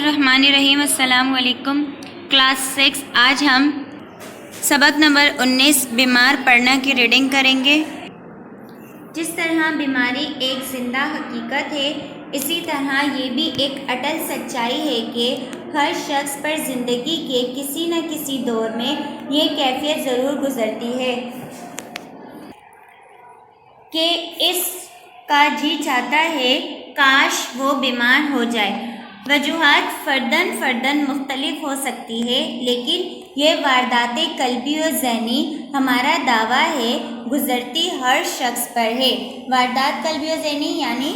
الرحمن الرحیم۔ السلام علیکم۔ کلاس 6 آج ہم سبق نمبر 19 بیمار پڑھنا کی ریڈنگ کریں گے۔ جس طرح بیماری ایک زندہ حقیقت ہے، اسی طرح یہ بھی ایک اٹل سچائی ہے کہ ہر شخص پر زندگی کے کسی نہ کسی دور میں یہ کیفیت ضرور گزرتی ہے کہ اس کا جی چاہتا ہے کاش وہ بیمار ہو جائے۔ وجوہات فرداً مختلف ہو سکتی ہے، لیکن یہ واردات قلبی و ذہنی ہمارا دعویٰ ہے گزرتی ہر شخص پر ہے۔ واردات قلبی و ذہنی یعنی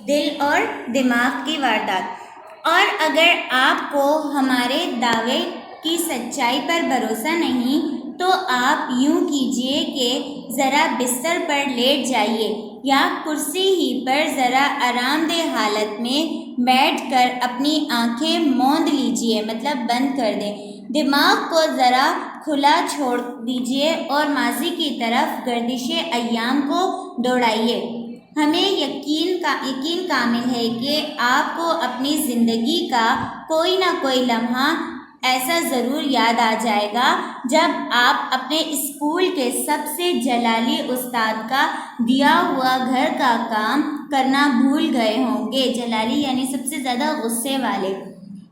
دل اور دماغ کی واردات۔ اور اگر آپ کو ہمارے دعوے کی سچائی پر بھروسہ نہیں تو آپ یوں کیجئے کہ ذرا بستر پر لیٹ جائیے یا کرسی ہی پر ذرا آرام دہ حالت میں بیٹھ کر اپنی آنکھیں موند لیجئے، مطلب بند کر دیں۔ دماغ کو ذرا کھلا چھوڑ دیجئے اور ماضی کی طرف گردش ایام کو دوڑائیے۔ ہمیں یقین کامل ہے کہ آپ کو اپنی زندگی کا کوئی نہ کوئی لمحہ ایسا ضرور یاد آ جائے گا جب آپ اپنے اسکول کے سب سے جلالی استاد کا دیا ہوا گھر کا کام کرنا بھول گئے ہوں گے۔ جلالی یعنی سب سے زیادہ غصے والے۔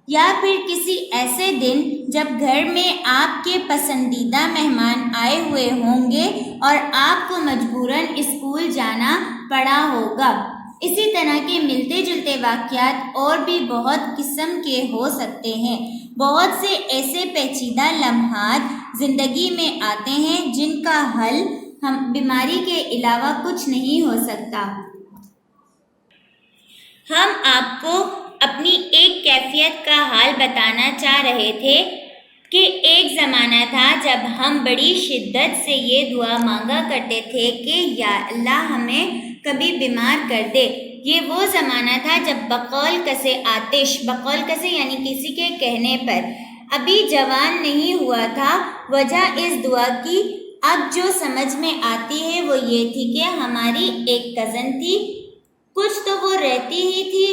یا پھر کسی ایسے دن جب گھر میں آپ کے پسندیدہ مہمان آئے ہوئے ہوں گے اور آپ کو مجبوراً اسکول جانا پڑا ہوگا۔ اسی طرح کے ملتے جلتے واقعات اور بھی بہت قسم کے ہو سکتے ہیں۔ بہت سے ایسے پیچیدہ لمحات زندگی میں آتے ہیں جن کا حل بیماری کے علاوہ کچھ نہیں ہو سکتا۔ ہم آپ کو اپنی ایک کیفیت کا حال بتانا چاہ رہے تھے کہ ایک زمانہ تھا جب ہم بڑی شدت سے یہ دعا مانگا کرتے تھے کہ یا اللہ ہمیں کبھی بیمار کر دے۔ یہ وہ زمانہ تھا جب بقول کسے آتش، بقول کسے یعنی کسی کے کہنے پر، ابھی جوان نہیں ہوا تھا۔ وجہ اس دعا کی اب جو سمجھ میں آتی ہے وہ یہ تھی کہ ہماری ایک کزن تھی، کچھ تو وہ رہتی ہی تھی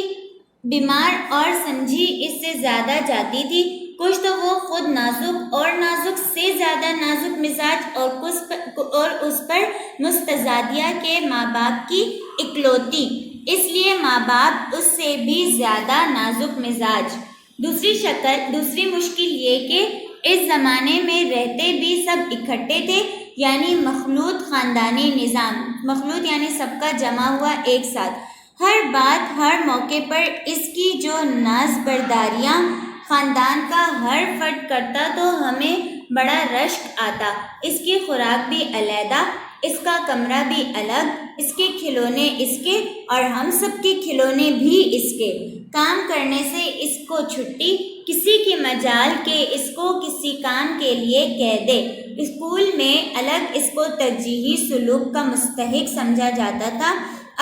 بیمار اور سمجھی اس سے زیادہ جاتی تھی، کچھ تو وہ خود نازک اور نازک سے زیادہ نازک مزاج اور اس پر مستزادیہ کے ماں باپ کی اکلوتی، اس لیے ماں باپ اس سے بھی زیادہ نازک مزاج۔ دوسری مشکل یہ کہ اس زمانے میں رہتے بھی سب اکٹھے تھے، یعنی مخلوط خاندانی نظام، مخلوط یعنی سب کا جمع ہوا ایک ساتھ۔ ہر بات ہر موقع پر اس کی جو ناز برداریاں خاندان کا ہر فرد کرتا تو ہمیں بڑا رشک آتا۔ اس کی خوراک بھی علیحدہ، اس کا کمرہ بھی الگ، اس کے کھلونے اس کے اور ہم سب کے کھلونے بھی اس کے۔ کام کرنے سے اس کو چھٹی، کسی کی مجال کہ اس کو کسی کام کے لیے کہہ دے۔ اسکول میں الگ اس کو ترجیحی سلوک کا مستحق سمجھا جاتا تھا۔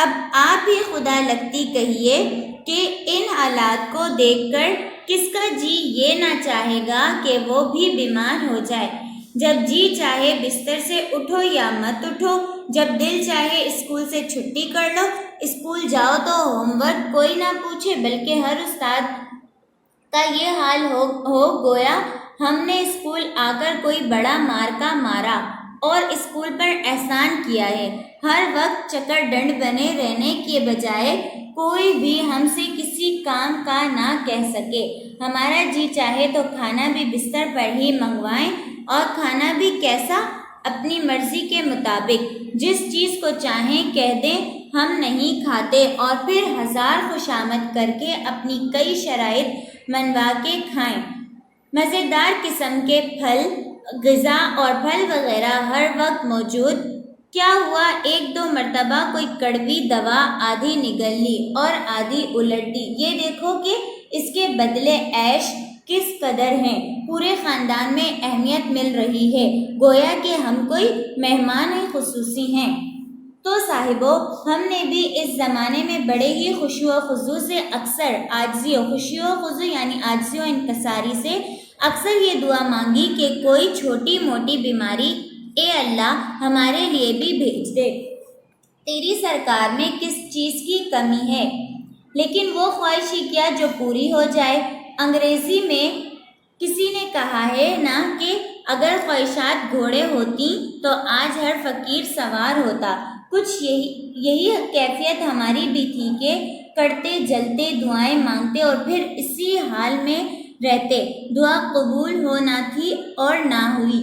اب آپ ہی خدا لگتی کہیے کہ ان حالات کو دیکھ کر کس کا جی یہ نہ چاہے گا کہ وہ بھی بیمار ہو جائے۔ جب جی چاہے بستر سے اٹھو یا مت اٹھو، جب دل چاہے اسکول سے چھٹی کر لو۔ اسکول جاؤ تو ہوم ورک کوئی نہ پوچھے، بلکہ ہر استاد کا یہ حال ہو گویا ہم نے اسکول آ کر کوئی بڑا مارکا مارا اور اسکول پر احسان کیا ہے۔ ہر وقت چکر ڈنڈ بنے رہنے کے بجائے کوئی بھی ہم سے کسی کام کا نہ کہہ سکے۔ ہمارا جی چاہے تو کھانا بھی بستر پر ہی منگوائیں، اور کھانا بھی کیسا؟ اپنی مرضی کے مطابق، جس چیز کو چاہیں کہہ دیں ہم نہیں کھاتے، اور پھر ہزار خوشامد کر کے اپنی کئی شرائط منوا کے کھائیں۔ مزیدار قسم کے پھل، غذا اور پھل وغیرہ ہر وقت موجود۔ کیا ہوا ایک دو مرتبہ کوئی کڑوی دوا آدھی نگل لی اور آدھی الٹ دی، یہ دیکھو کہ اس کے بدلے عیش کس قدر ہیں۔ پورے خاندان میں اہمیت مل رہی ہے، گویا کہ ہم کوئی مہمان خصوصی ہیں۔ تو صاحبو، ہم نے بھی اس زمانے میں بڑے ہی خشوع و خضوع سے اکثر خشوع و خضوع یعنی عاجزی و انکساری سے اکثر یہ دعا مانگی کہ کوئی چھوٹی موٹی بیماری اے اللہ ہمارے لیے بھی بھیج دے۔ تیری سرکار میں کس چیز کی کمی ہے، لیکن وہ خواہش ہی کیا جو پوری ہو جائے۔ انگریزی میں کسی نے کہا ہے نا کہ اگر خواہشات گھوڑے ہوتی تو آج ہر فقیر سوار ہوتا۔ کچھ یہی کیفیت ہماری بھی تھی کہ کرتے جلتے دعائیں مانگتے اور پھر اسی حال میں رہتے۔ دعا قبول ہو نہ تھی اور نہ ہوئی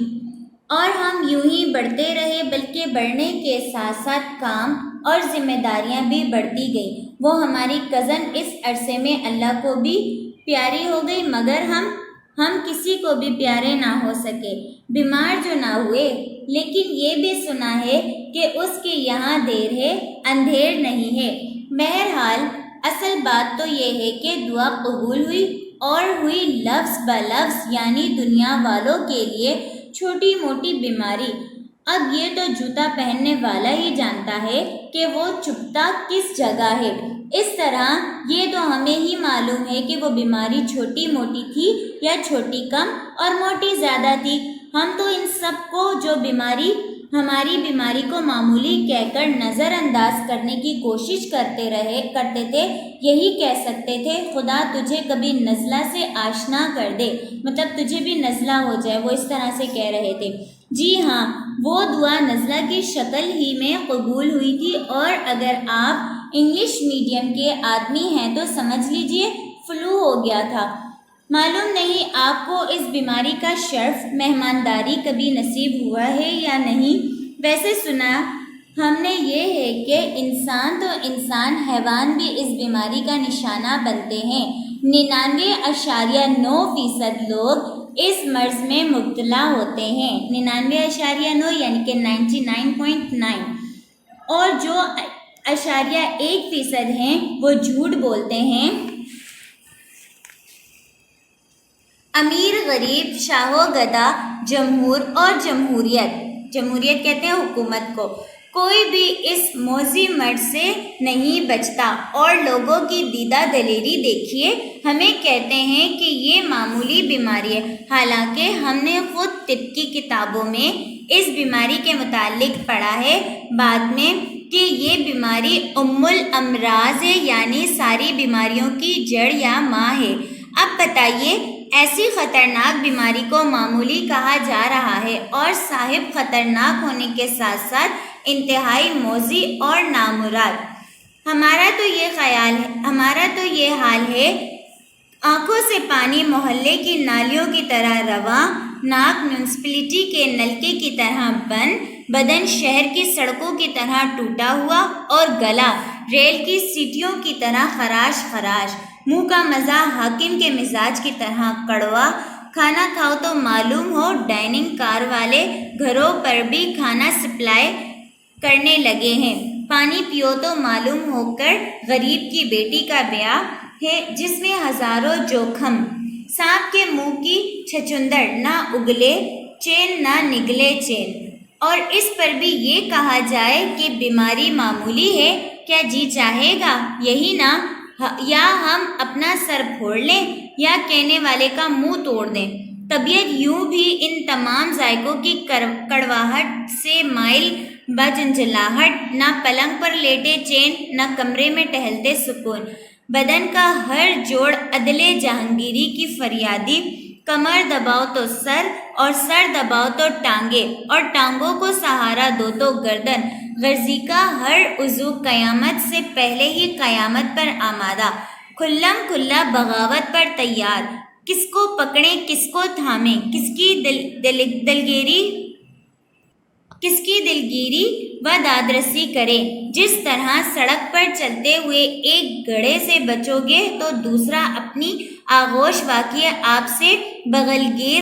اور ہم یوں ہی بڑھتے رہے، بلکہ بڑھنے کے ساتھ ساتھ کام اور ذمہ داریاں بھی بڑھتی گئیں۔ وہ ہماری کزن اس عرصے میں اللہ کو بھی پیاری ہو گئی، مگر ہم کسی کو بھی پیارے نہ ہو سکے، بیمار جو نہ ہوئے۔ لیکن یہ بھی سنا ہے کہ اس کے یہاں دیر ہے اندھیر نہیں ہے۔ بہرحال اصل بات تو یہ ہے کہ دعا قبول ہوئی اور ہوئی لفظ بلفظ، یعنی دنیا والوں کے لیے چھوٹی موٹی بیماری۔ اب یہ تو جوتا پہننے والا ہی جانتا ہے کہ وہ چبھتا کس جگہ ہے۔ اس طرح یہ تو ہمیں ہی معلوم ہے کہ وہ بیماری چھوٹی موٹی تھی یا چھوٹی کم اور موٹی زیادہ تھی۔ ہم تو ان سب کو جو ہماری بیماری کو معمولی کہہ کر نظر انداز کرنے کی کوشش کرتے تھے، یہی کہہ سکتے تھے خدا تجھے کبھی نزلہ سے آشنا کر دے، مطلب تجھے بھی نزلہ ہو جائے، وہ اس طرح سے کہہ رہے تھے۔ جی ہاں، وہ دعا نزلہ کی شکل ہی میں قبول ہوئی تھی، اور اگر آپ انگلش میڈیم کے آدمی ہیں تو سمجھ لیجئے فلو ہو گیا تھا۔ معلوم نہیں آپ کو اس بیماری کا شرف مہمانداری کبھی نصیب ہوا ہے یا نہیں۔ ویسے سنا ہم نے یہ ہے کہ انسان تو انسان، حیوان بھی اس بیماری کا نشانہ بنتے ہیں۔ 99.9% لوگ اس مرض میں مبتلا ہوتے ہیں۔ 99.9 یعنی کہ 99.9، اور جو 1% ہیں وہ جھوٹ بولتے ہیں۔ امیر غریب، شاہ و گدا، جمہور اور جمہوریت کہتے ہیں حکومت کو، کوئی بھی اس موذی مرض سے نہیں بچتا۔ اور لوگوں کی دیدہ دلیری دیکھیے، ہمیں کہتے ہیں کہ یہ معمولی بیماری ہے، حالانکہ ہم نے خود طب کی کتابوں میں اس بیماری کے متعلق پڑھا ہے بعد میں کہ یہ بیماری ام الامراض ہے، یعنی ساری بیماریوں کی جڑ یا ماں ہے۔ اب بتائیے، ایسی خطرناک بیماری کو معمولی کہا جا رہا ہے اور صاحب خطرناک ہونے کے ساتھ ساتھ انتہائی موذی اور نامراد۔ ہمارا تو یہ حال ہے، آنکھوں سے پانی محلے کی نالیوں کی طرح رواں، ناک میونسپلٹی کے نلکے کی طرح بند، بدن شہر کی سڑکوں کی طرح ٹوٹا ہوا، اور گلا ریل کی سیٹیوں کی طرح خراش، منہ کا مزہ حاکم کے مزاج کی طرح کڑوا۔ کھانا کھاؤ تو معلوم ہو ڈائننگ کار والے گھروں پر بھی کھانا سپلائی کرنے لگے ہیں۔ پانی پیو تو معلوم ہو کر غریب کی بیٹی کا بیاہ ہے، جس میں ہزاروں جوخم۔ سانپ کے منہ کی چھچندر، نہ اگلے چین نہ نگلے چین۔ اور اس پر بھی یہ کہا جائے کہ بیماری معمولی ہے، کیا جی چاہے گا؟ یہی نا، یا ہم اپنا سر پھوڑ لیں یا کہنے والے کا منہ توڑ دیں۔ طبیعت یوں بھی ان تمام ذائقوں کی کڑواہٹ سے مائل بجنجلاہٹ، نہ پلنگ پر لیٹے چین، نہ کمرے میں ٹہلتے سکون۔ بدن کا ہر جوڑ عدلِ جہانگیری کی فریادی، کمر دباؤ تو سر، اور سر دباؤ تو ٹانگیں، اور ٹانگوں کو سہارا دو تو گردن۔ غرضی کا ہر عضو قیامت سے پہلے ہی قیامت پر آمادہ، کھلم کھلا بغاوت پر تیار۔ کس کو پکڑیں کس کو تھامیں، کس کی دلگیری و دادرسی کریں۔ جس طرح سڑک پر چلتے ہوئے ایک گڑھے سے بچو گے تو دوسرا اپنی آغوش واقعہ آپ سے بغلگیر